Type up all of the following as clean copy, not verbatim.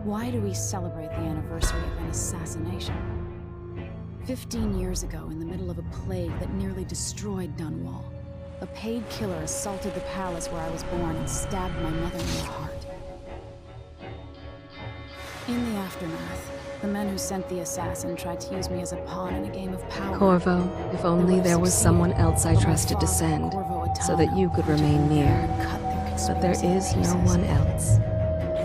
Why do we celebrate the anniversary of an assassination? 15 years ago, in the middle of a plague that nearly destroyed Dunwall, a paid killer assaulted the palace where I was born and stabbed my mother in the heart. In the aftermath, the men who sent the assassin tried to use me as a pawn in a game of power. Corvo, if only there was someone else I trusted to send, so that you could remain near. But there is no one else.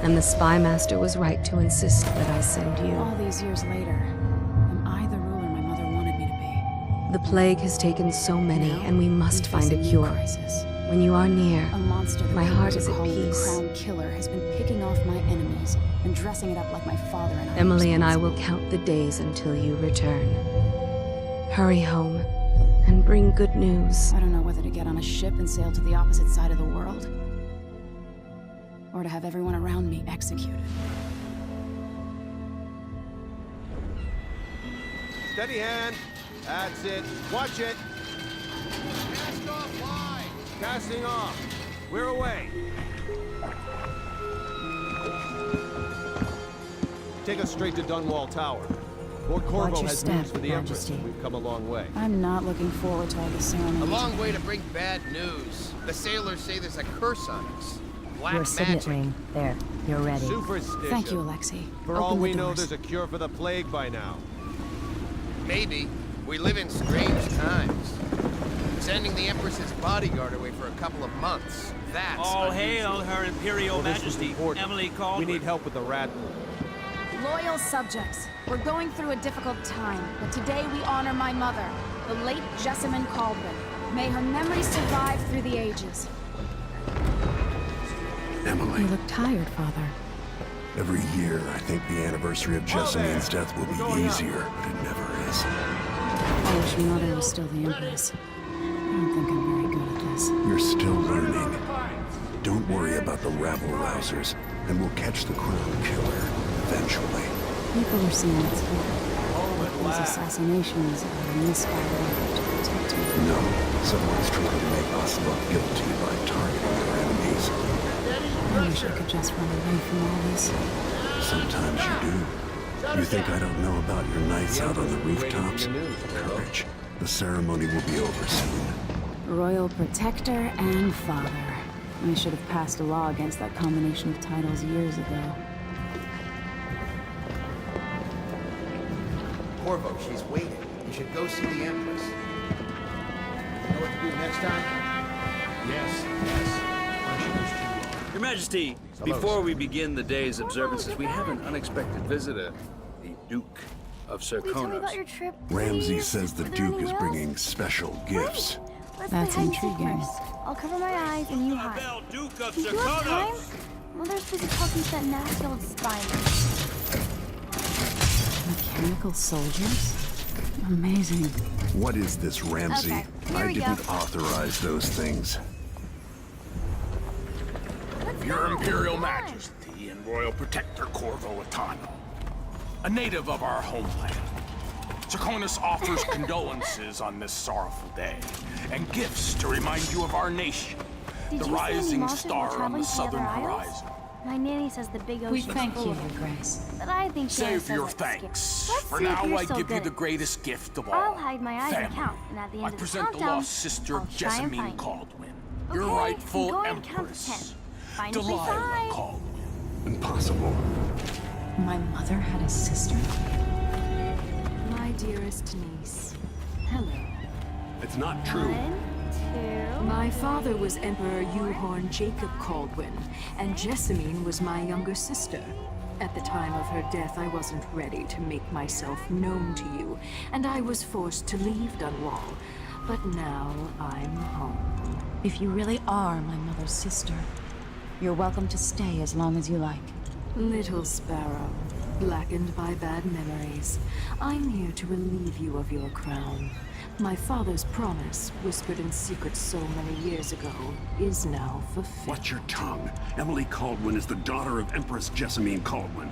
And the Spy Master was right to insist that I send you. All these years later, am I the ruler my mother wanted me to be? The plague has taken so many, and we must find a cure. Crisis. When you are near, A monster that my heart is at peace. The Crown Killer has been picking off my enemies and dressing it up like my father and I. Emily and I will count the days until you return. Hurry home, and bring good news. I don't know whether to get on a ship and sail to the opposite side of the world, or to have everyone around me executed. Steady hand. That's it. Watch it. Cast off line. Casting off. We're away. Take us straight to Dunwall Tower. Lord Corvo has news for the Empress. We've come a long way. I'm not looking forward to all the ceremony. A long way to bring bad news. The sailors say there's a curse on us. Black Your signet magic. ring. There, you're ready. Superstition. Thank you, Alexei. For Open all the we know, doors. there's a cure for the plague by now. Maybe. We live in strange times. Sending the Empress's bodyguard away for a couple of months. That's All unusual. hail Her Imperial Well, this was Majesty, important. Emily Caldwell. We need help with the rat. Loyal subjects, we're going through a difficult time, but today we honor my mother, the late Jessamine Caldwell. May her memory survive through the ages. Emily, You look tired, Father. every year I think the anniversary of Jessamine's death will be easier, but it never is. I wish Mother was still the Empress. I don't think I'm very good at this. You're still learning. Don't worry about the rabble-rousers, and we'll catch the Crown Killer eventually. People are saying it's good. These assassinations are a misguided effort to protect me. No, someone's trying to make us look guilty by targeting their enemies. I wish I could just run away from all this. Sometimes you do. You think I don't know about your nights out on the rooftops? Courage. The ceremony will be over soon. Royal Protector and Father. I should have passed a law against that combination of titles years ago. Corvo, she's waiting. You should go see the Empress. You know what to do next time? Your Majesty, before we begin the day's observances, we have an unexpected visitor, the Duke of Will you tell me about Serkonos. your trip? Ramsey please? says the Are there Duke any is whales? bringing special gifts. Let's That's play hide and seek intriguing. first. I'll cover my eyes and you hide. Bell, Duke of Do you have time? Serkonos! Mother's busy talking to that nasty old spy. Mechanical soldiers? Amazing. What is this, Ramsey? Okay, here I we go. didn't authorize those things. Your Imperial Majesty and Royal Protector Corvo Attano, a native of our homeland. Serkonos offers condolences on this sorrowful day, and gifts to remind you of our nation, Did the you see any rising monsters while star on the traveling to the other southern isles? horizon. My nanny says the big ocean is full of them. Grace. But I think Shannon Save says your that's thanks. scary. Let's For see if now, you're I so give you good the at greatest gift of all. I'll hide my eyes and family. count, and at the end I of the present the countdown, lost sister I'll of try and Jessamine find you. Caldwell, your Okay, rightful I'm going to count to Empress, 10. Find a free Delilah side. Caldwell. Impossible. My mother had a sister? My dearest niece, hello. It's not true. 1, 2. My father was Emperor Yuhorn Jacob Caldwin, and Jessamine was my younger sister. At the time of her death, I wasn't ready to make myself known to you, and I was forced to leave Dunwall. But now I'm home. If you really are my mother's sister, you're welcome to stay as long as you like. Little sparrow, blackened by bad memories, I'm here to relieve you of your crown. My father's promise, whispered in secret so many years ago, is now fulfilled. Watch your tongue. Emily Caldwin is the daughter of Empress Jessamine Caldwin.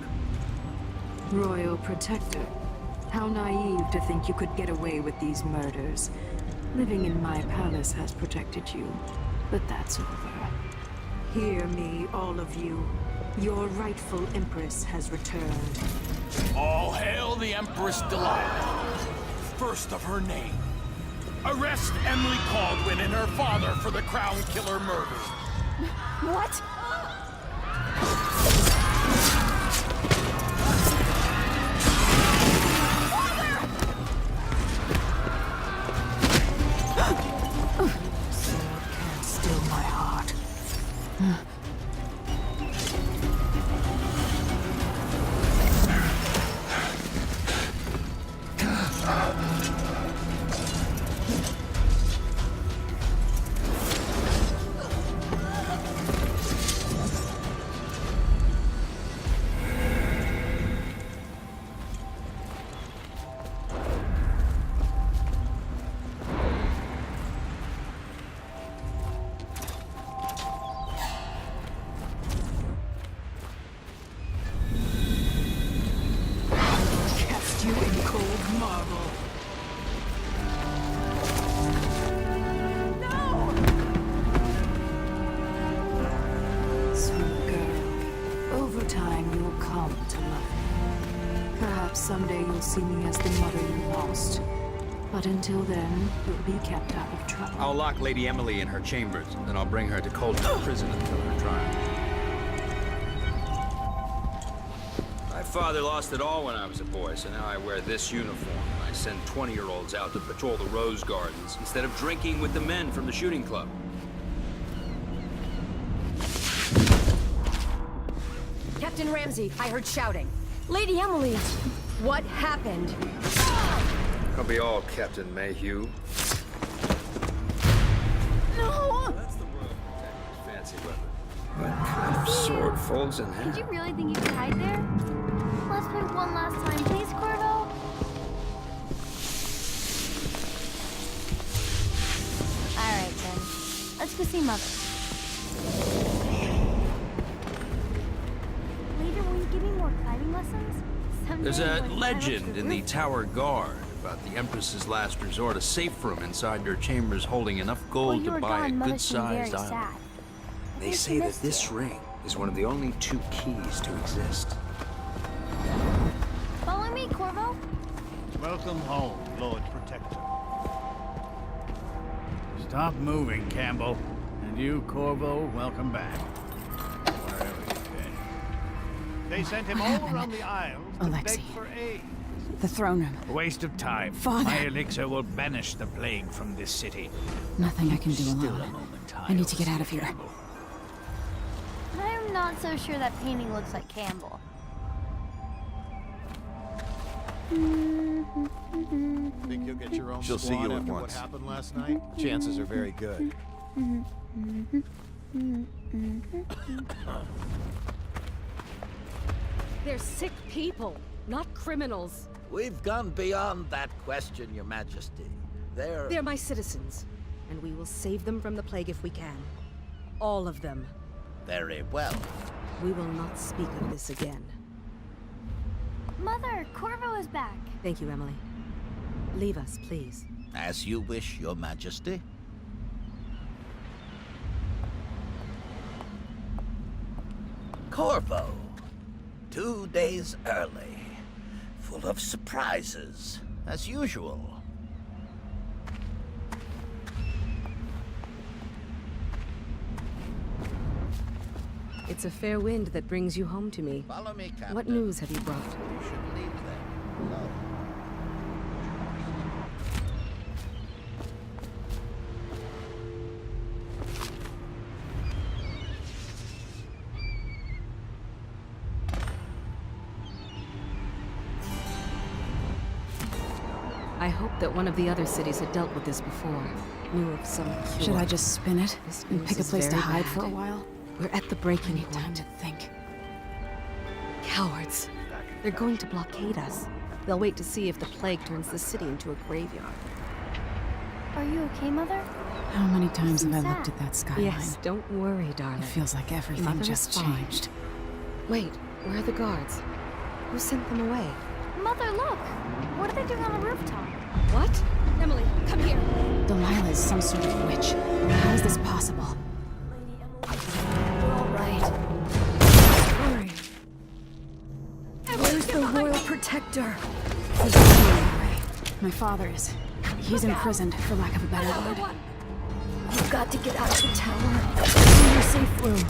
Royal Protector. How naive to think you could get away with these murders. Living in my palace has protected you, but that's over. Hear me, all of you. Your rightful Empress has returned. All hail the Empress Delilah, first of her name. Arrest Emily Caldwin and her father for the Crown Killer murder. What? Sword can't still my heart. Cast you in cold marble. Sweet girl, over time you'll come to love me. Perhaps someday you'll see me as the mother you lost. But until then, you'll be kept out of trouble. I'll lock Lady Emily in her chambers, then I'll bring her to Coldman Prison until her trial. My father lost it all when I was a boy, so now I wear this uniform. I send 20-year-olds out to patrol the Rose Gardens instead of drinking with the men from the shooting club. Captain Ramsey, I heard shouting. Lady Emily, what happened? I'll be all Captain Mayhew. No! That's the Royal Protector's fancy weapon. What kind of sword folds in Did half? you really think you could hide there? Let's play one last time, please, Corvo? Alright then. Let's go see Mother. Later, will you give me more climbing lessons? Someday There's a when I climb up legend the in the roof- Tower Guard about the Empress's last resort, a safe room inside her chambers holding enough While gold you to were buy a gone, Mother seemed very good-sized island. sad. They Maybe say she that missed this you. ring is one of the only 2 keys to exist. Follow me, Corvo. Welcome home, Lord Protector. Stop moving, Campbell. And you, Corvo, welcome back. Wherever you've been. They sent him all around the Isles to Alexei. beg for aid. The throne room. A waste of time. Father. My elixir will banish the plague from this city. Nothing I can do Still a alone. moment, I need to get out of here. Campbell. I'm not so sure that painting looks like Campbell. Think you'll get your own She'll see squad you at after once. what happened last night? Chances are very good. They're sick people, not criminals. We've gone beyond that question, Your Majesty. They're my citizens, and we will save them from the plague if we can. All of them. Very well. We will not speak of this again. Mother, Corvo is back. Thank you, Emily. Leave us, please. As you wish, Your Majesty. Corvo. 2 days early. Full of surprises, as usual. It's a fair wind that brings you home to me. Follow me, Captain. What news have you brought? You should leave them alone. I hoped that one of the other cities had dealt with this before. Knew of some cure. Should I just spin it This and news pick a is place to very hide bad. for a while? We're at the I breaking need time point. to think. Cowards. They're going to blockade us. They'll wait to see if the plague turns the city into a graveyard. Are you okay, Mother? How many times have I seem looked sad. at that skyline? Yes, don't worry, darling. It feels like everything Mother just is fine. changed. Wait, where are the guards? Who sent them away? Mother, look! What are they doing on the rooftop? What? Emily, come here. Delilah is some sort of witch. How is this possible? We're all right. Protector. My father is. He's imprisoned, for lack of a better word. You've got to get out of the tower. In your safe room.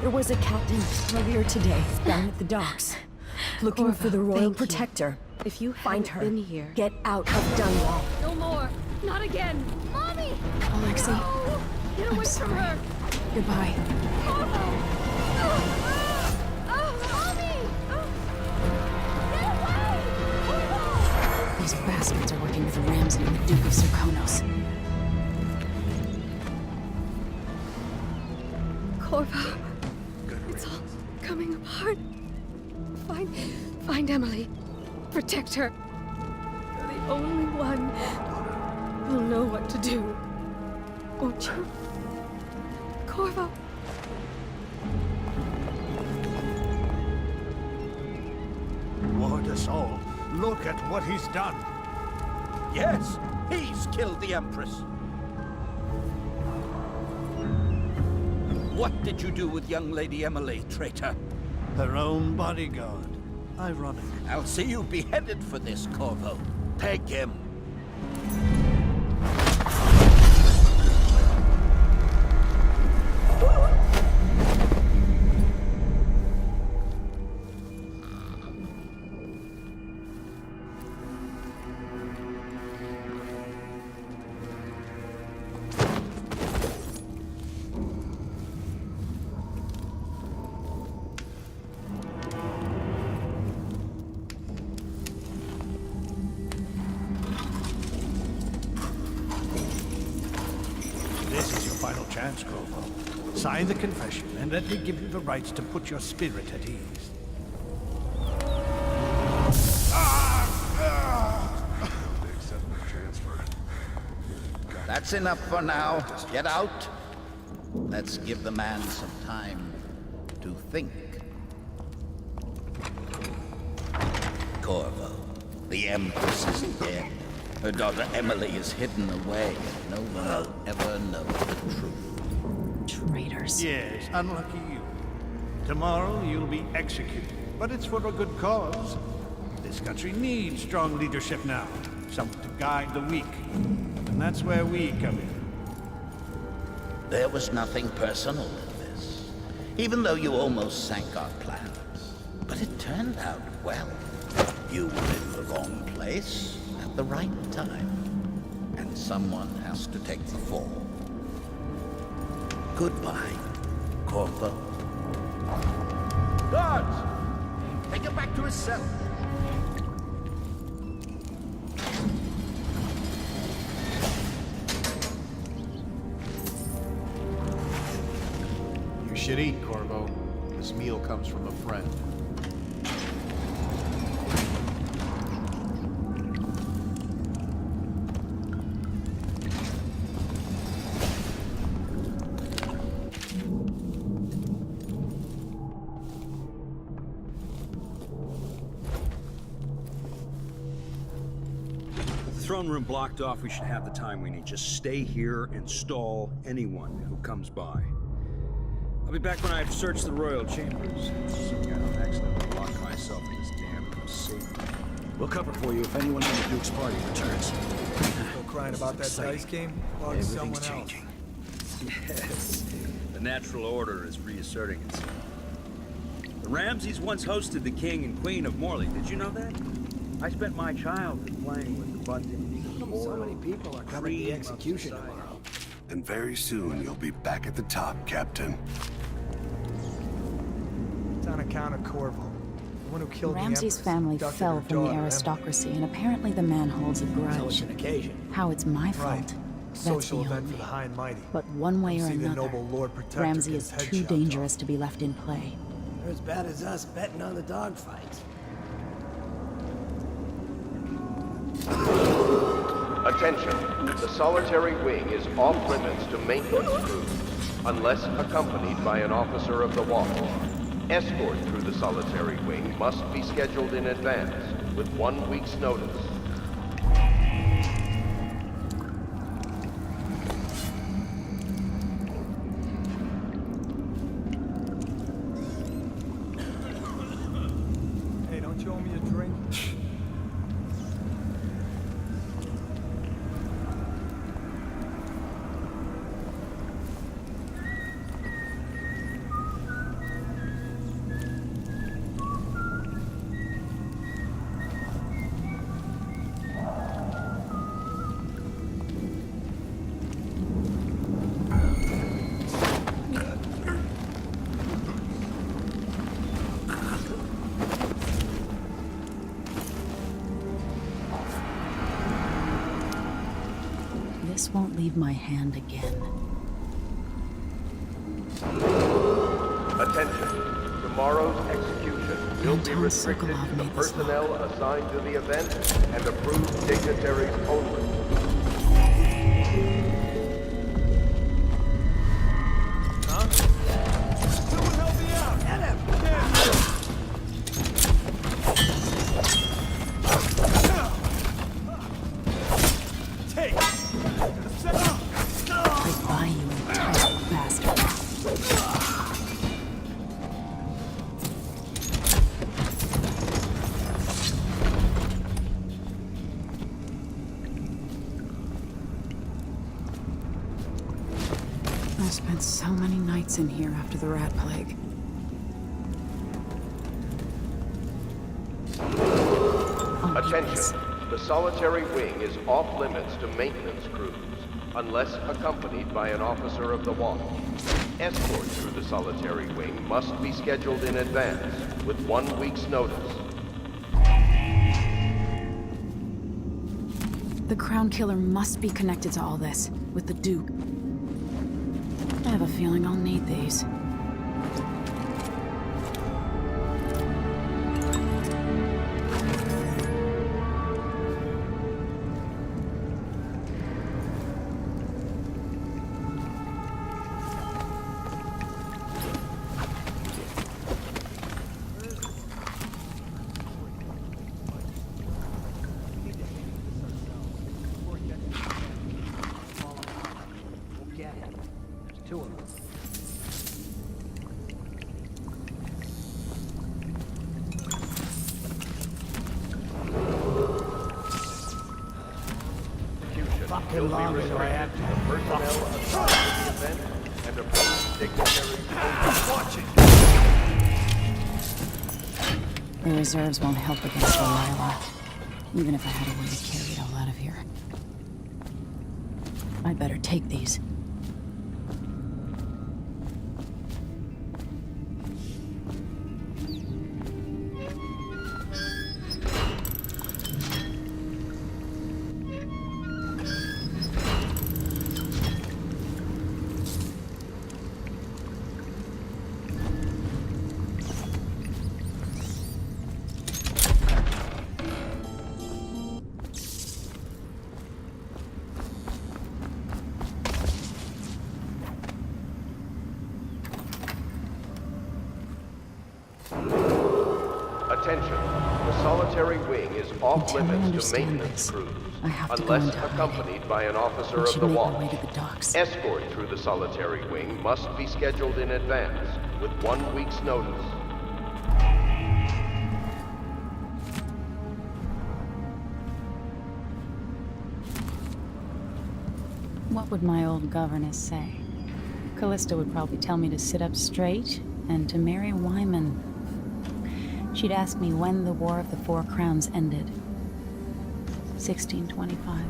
There was a captain earlier today down at the docks, looking Corvo, for the Royal thank you. Protector. If you Find hadn't her. been here... Get out of Dunwall. No more. Not again. Mommy! Alexei, No! Get away I'm from sorry. her! Goodbye. Mommy! Get away! These bastards are working with Ramsey and the Duke of Serkonos. Corvo, it's all coming apart. Find Emily. Protect her. You're the only one who'll know what to do. Won't you? Corvo. Ward us all. Look at what he's done. Yes, he's killed the Empress. What did you do with young Lady Emily, traitor? Her own bodyguard. Ironic. I'll see you beheaded for this, Corvo. Peg him. This is your final chance, Corvo. Sign the confession, and let me give you the rights to put your spirit at ease. That's enough for now. Get out. Let's give the man some time to think. Corvo, the Empress is dead. Her daughter Emily is hidden away. No one will ever know the truth. Traitors. Yes, unlucky you. Tomorrow you'll be executed, but it's for a good cause. This country needs strong leadership now, someone to guide the weak. And that's where we come in. There was nothing personal in this, even though you almost sank our plans. But it turned out well. You were in the wrong place at the right time, and someone has to take the fall. Goodbye, Corvo. Guards! Take him back to his cell. You should eat, Corvo. This meal comes from a friend. Throne room blocked off. We should have the time we need. Just stay here and stall anyone who comes by. I'll be back when I've searched the royal chambers. Assuming I don't accidentally lock myself in this damn safe. We'll cover for you if anyone on the Duke's party returns. Still crying about that dice game? Log Everything's someone else. changing. Yes. The natural order is reasserting itself. The Ramseys once hosted the king and queen of Morley. Did you know that? I spent my childhood playing with the buttons. So many people are coming to the execution tomorrow. And very soon you'll be back at the top, Captain. It's on account of Corvo. The one who killed Ramsey's the family Empress, fell abducted from her the daughter, aristocracy, and apparently the man holds a grudge. So it's an occasion. How it's my fault, Right. that's Social beyond event me. for the high and mighty. But one way Come or see the another, noble Lord Protector Ramsey get is his head too chopped dangerous to be left in play. They're as bad as us betting on the dogfights. Attention, the solitary wing is off limits to maintenance crews, unless accompanied by an officer of the watch. Escort through the solitary wing must be scheduled in advance, with 1 week's notice. Hey, don't you owe me a drink? This won't leave my hand again. Attention. Tomorrow's execution will be restricted to the personnel assigned to the event and approved dignitaries only. I spent so many nights in here after the rat plague. Attention. The solitary wing is off limits to maintenance crews, unless accompanied by an officer of the watch. Escort through the solitary wing must be scheduled in advance, with 1 week's notice. The Crown Killer must be connected to all this, with the Duke. I have a feeling I'll need these. Will be restricted to the personnel assigned to the event and approved dignitaries only. Watch it! The reserves won't help against Delilah, even if I had a way to carry it all out of here. I better take these. Attention. The solitary wing is off limits to maintenance crews, unless accompanied by an officer of the watch. Escort through the solitary wing must be scheduled in advance, with 1 week's notice. What would my old governess say? Callista would probably tell me to sit up straight and to marry Wyman. She'd ask me when the War of the Four Crowns ended. 1625.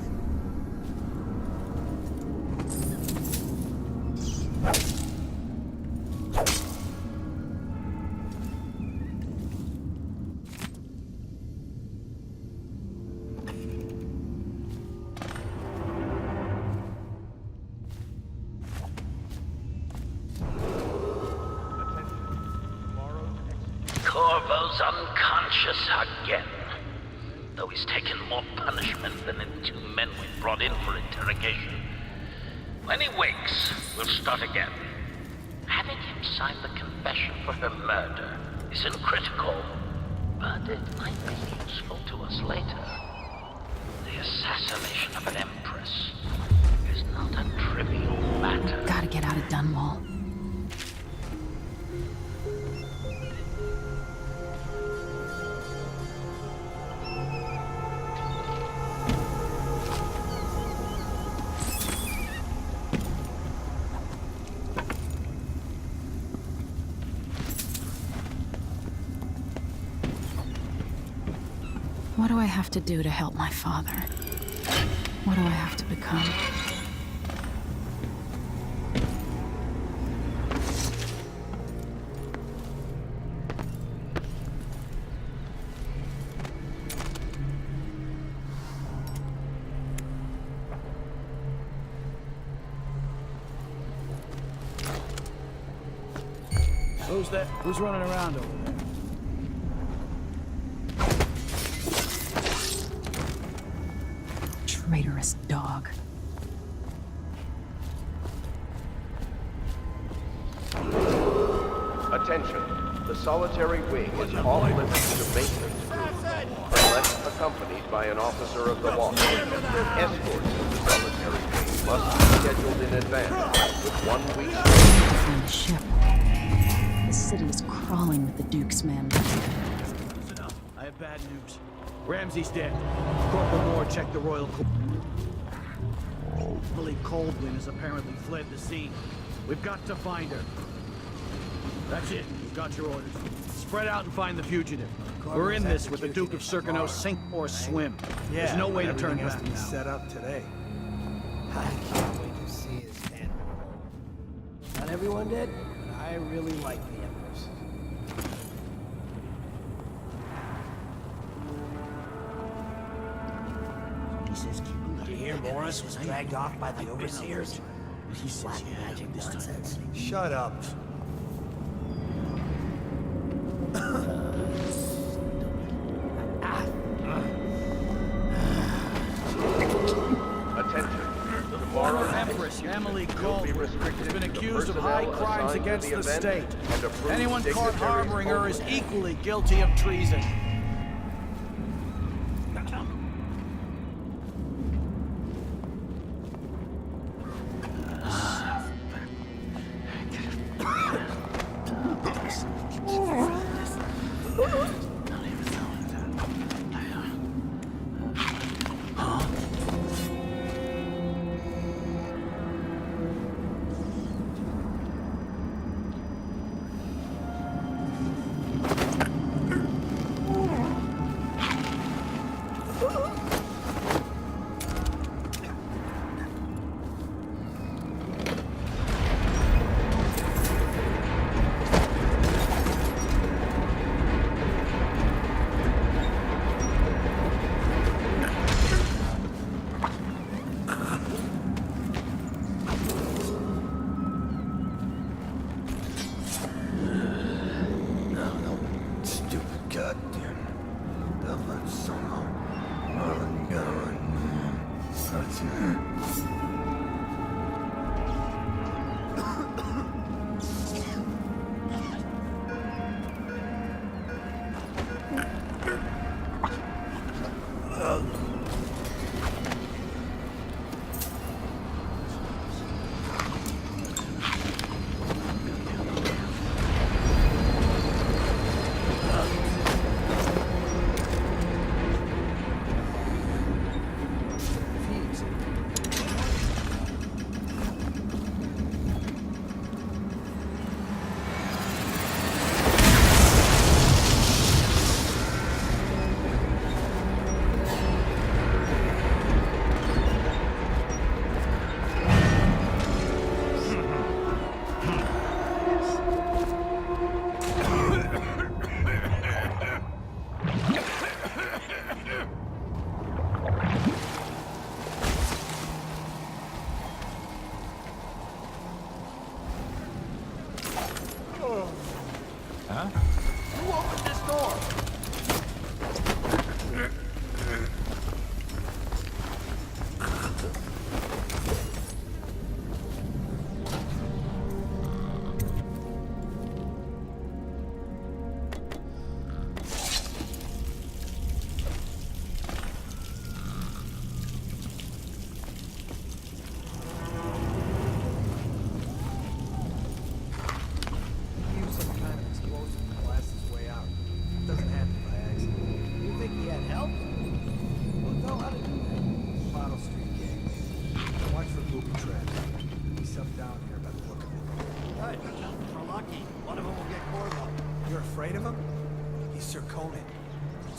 Corvo's unconscious again. Though he's taken more punishment than the 2 men we brought in for interrogation. When he wakes, we'll start again. Having him sign the confession for her murder isn't critical, but it might be useful to us later. The assassination of an empress is not a trivial matter. Gotta get out of Dunwall. What do I have to do to help my father? What do I have to become? Who's that? Who's running around over there? Traitorous dog. Attention. The solitary wing is off limits to maintenance unless accompanied by an officer of the watch. Escorts to the solitary wing must be scheduled in advance with 1 week's notice. Find the ship. The city is crawling with the Duke's men. Listen up. I have bad news. Ramsey's dead. Corporal Moore checked the Royal Billy Coldwin has apparently fled the scene. We've got to find her. That's it. You've got your orders. Spread out and find the fugitive. We're in this with the Duke of Circano, sink or swim. There's no way to turn back now. Set up today. I can't wait to see his head. Not everyone did, but I really like the Empress. He says, did you hear Morris was dragged off by the overseers? He says, magic nonsense. Shut up. Attention. Tomorrow, Empress Emily will be Coldwin restricted has been to the accused of personnel high crimes assigned to against the event state. and approved Anyone caught dignitaries harboring her is only. equally guilty of treason.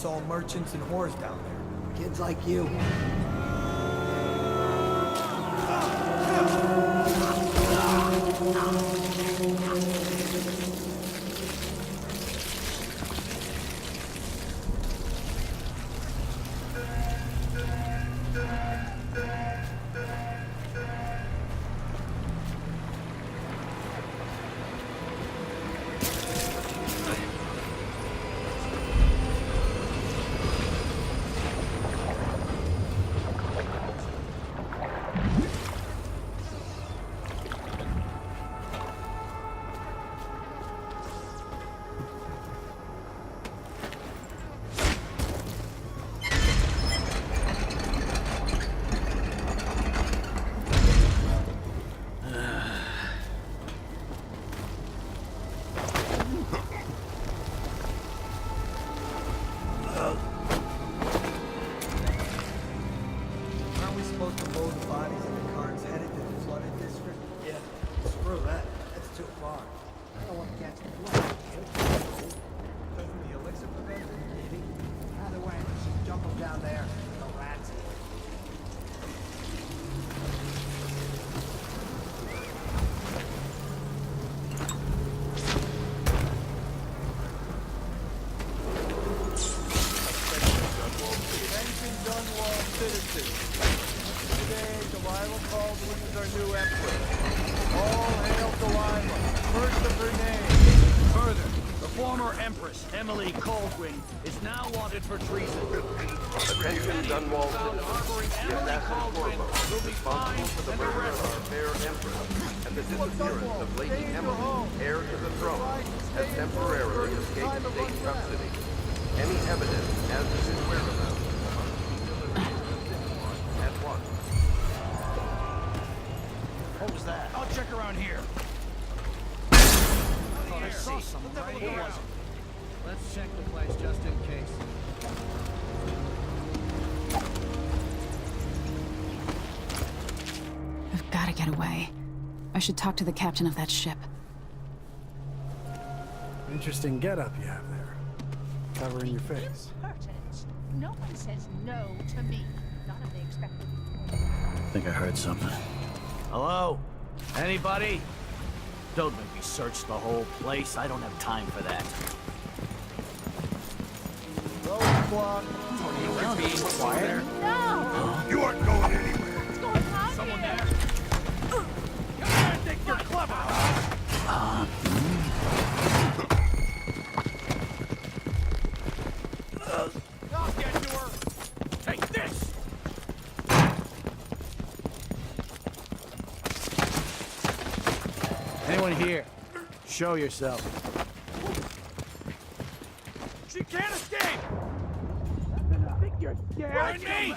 It's all merchants and whores down there. Kids like you. supposed to load the bodies in the carts headed to the flooded district? Yeah. Screw that. That's too far. I don't want to catch the flood. Doesn't the elixir prevent it? Maybe. Either way, just jump them down there. No rats. Attention Dunwall citizens. Today, Delilah Caldwin is our new empress. All hail Delilah, first of her name. Further, the former Empress, Emily Caldwin, is now wanted for treason. Attention Dunwall citizens. The assassin Corvo, responsible for the murder of our fair empress and the disappearance of Lady Emily, heir to the throne, has temporarily escaped state custody. Any evidence as to his whereabouts must be delivered to the city at once. What was that? I'll check around here. I saw someone right here. Let's check the place just in case. I've got to get away. I should talk to the captain of that ship. Interesting getup you have there. Covering your face. Impertinence. No one says no to me. Not if they expect it. I think I heard something. Hello? Anybody? Don't make me search the whole place. I don't have time for that. Roadblock. You're being quiet. No! You aren't going anywhere. What's going on Someone here? there? Come here and think you're clever. I'll get to her. Take this. Anyone here? Show yourself. She can't escape! I think you're scared. Run me!